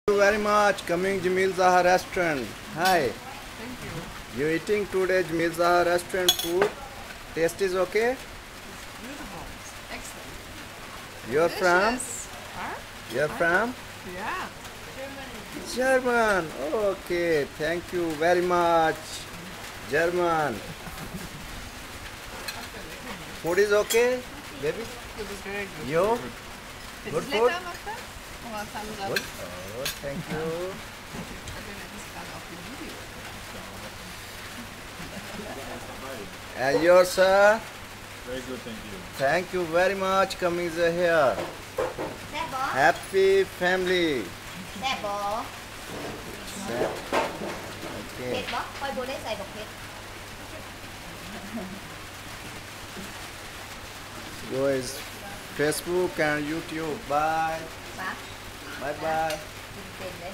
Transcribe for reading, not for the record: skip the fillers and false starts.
you very much coming Jamil Zaha restaurant. Hi. Thank you. You eating today Jamil Zaha restaurant food? Taste is okay? Beautiful. Excellent. You're from? Delicious. Huh? You're from? Yeah. German. Okay. Thank you very much. German. Food is okay? Baby? It was very good. You? Is Good it food? lecker, Master? Oder thumbs up? Good. Oh, thank you. Ich bin jetzt gerade auf dem Video. And yours, sir? Very good, thank you. Thank you very much coming here. แซ่บบ่ Happy family. แซ่บบ่ เผ็ Okay. ดบ่ค่อยบ่ได้ใส่บักเผ็ด Guys, Facebook and YouTube. Bye. ปะ Bye bye. กินเป็นได้